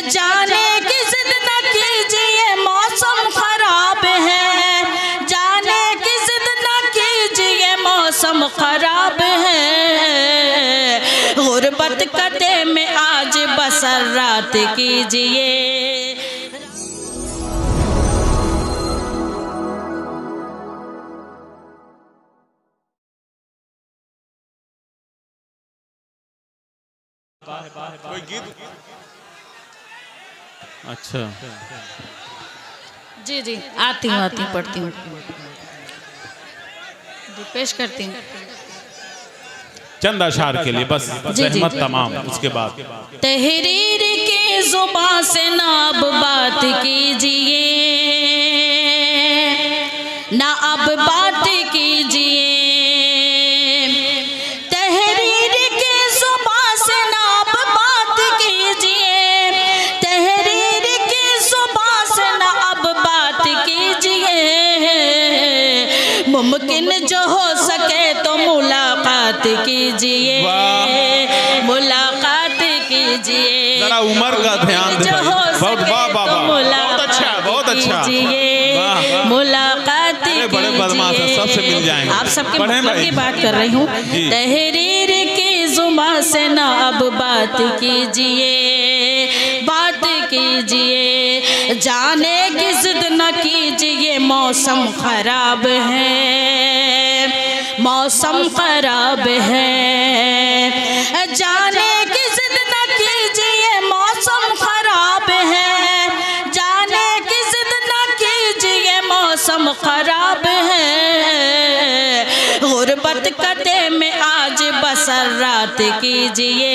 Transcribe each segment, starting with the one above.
जाने की जिद न कीजिए मौसम खराब है, जाने की जिद न कीजिए मौसम खराब है। गुर्बत कदे में आज बसर रात कीजिए। कोई गीत? अच्छा जी जी आती हूँ पढ़ती हूँ जी, पेश करती हूँ चंद अशार के लिए बस, रहमत तमाम। उसके बाद तहरीर के जुबान से ना अब बात कीजिए, ना अब बात कीजिए। तहरीर के जुबान से ना अब बात कीजिए, तहरीर के जुबान से ना अब बात कीजिए। मुमकिन जो हो सके तो मुलाकात कीजिए, मुलाकात कीजिए। जरा उम्र का ध्यान दे। बहुत बहुत अच्छा, बहुत अच्छा। मुलाकात बड़े बदमाश हैं, सबसे मिल जाएंगे। आप सबके मतलब की बात कर रही हूँ। तहरीर की जुबान से ना अब बात कीजिए, बात कीजिए। जाने की जिद न कीजिए मौसम खराब है, मौसम खराब है। जाने की जिद न कीजिए मौसम खराब है, जाने की जिद न कीजिए मौसम खराब है। गुर्बत कदे में आज बसर रात कीजिए,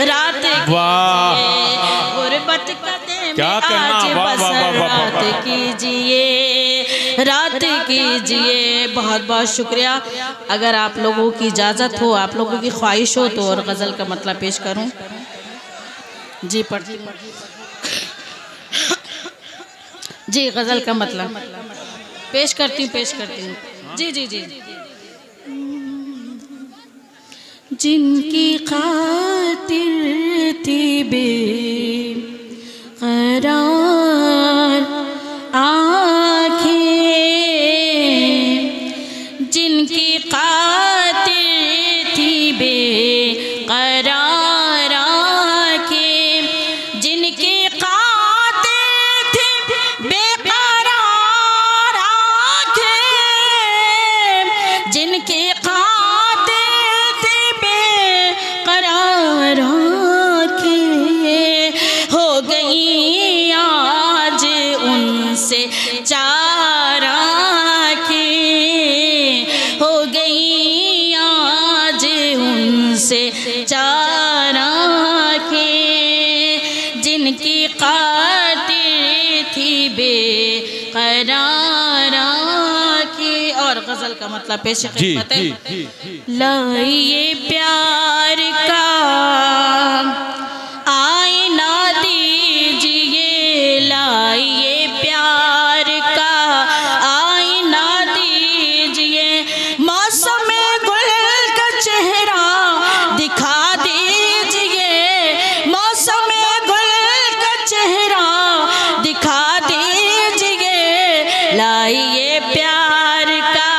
रात कीजिए। गुर्बत कदे में आज बसर रात कीजिए, रात कीजिए। बहुत बहुत शुक्रिया। अगर आप लोगों की इजाज़त हो, आप लोगों की ख्वाहिश हो तो और गज़ल का मतलब पेश करूं। जी पढ़ती जी, गज़ल का मतलब पेश करती हूँ। जी जी जी। जिनकी खातिर थी बेकरार आँखें, जिनकी खातिर थी बेकरार आँखें, जिनकी खातिर थी बेकरार आँखें, जिनकी खातिर थी बेकरार आँखें, हो गई आज उनसे चार आँखें, हो गई आज उनसे चार आँखें, जिनकी खातिर थी बेकरार आँखें। और गज़ल का मतलब पेश खिदमत है। लाइए प्यार का आईना दीजिए, लाइए प्यार का आईना दीजिए। मौसम गुल का चेहरा दिखा दीजिए, मौसम गुल का चेहरा दिखा दीजिए। लाइए प्यार का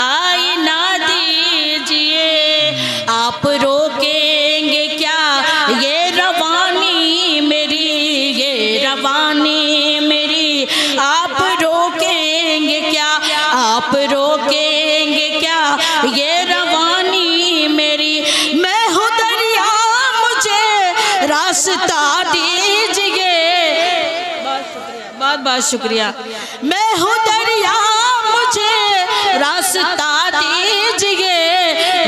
आईना दीजिए। आप रोकेंगे क्या ये रवानी मेरी, ये रवानी मेरी। आप रोकेंगे क्या, आप रोकेंगे क्या ये रवानी मेरी। मैं हूँ दरिया मुझे रास्ता दीजिए। बहुत बहुत शुक्रिया। मैं हूँ दरिया मुझे रास्ता दीजिए।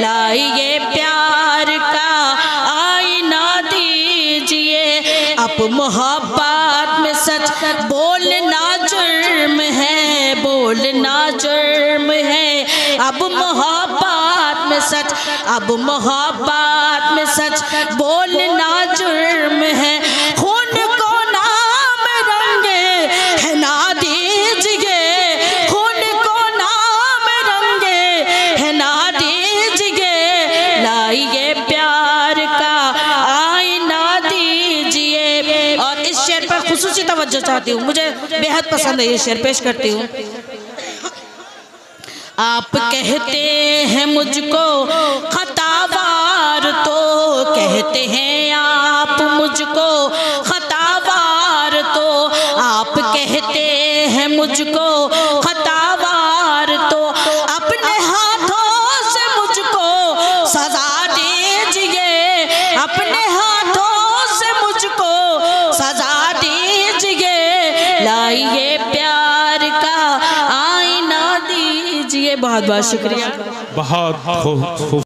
लाइए प्यार का आईना दीजिए। अब मोहब्बत में सच बोलना जुर्म है, बोलना जुर्म है। अब मोहब्बत में सच, अब मोहब्बत में सच बोलना जुर्म है। खून को नाम रंगे है ना दीजिए, खून को नाम रंगे है ना दीजिए। लाइए प्यार का आईना दीजिए। खुसूसी तवज्जो चाहती हूँ, मुझे बेहद पसंद है ये शेर, पेश करती हूँ। आप कहते हैं मुझको खतावार, तो कहते हैं आप मुझको खतावार, तो आप कहते हैं मुझको खतावार, तो अपने हाथों से मुझको सजा दीजिए, अपने हाथों से मुझको सजा दीजिए, लाइए प्यार का आईना दीजिए। बहुत बहुत शुक्रिया। बहुत खूब।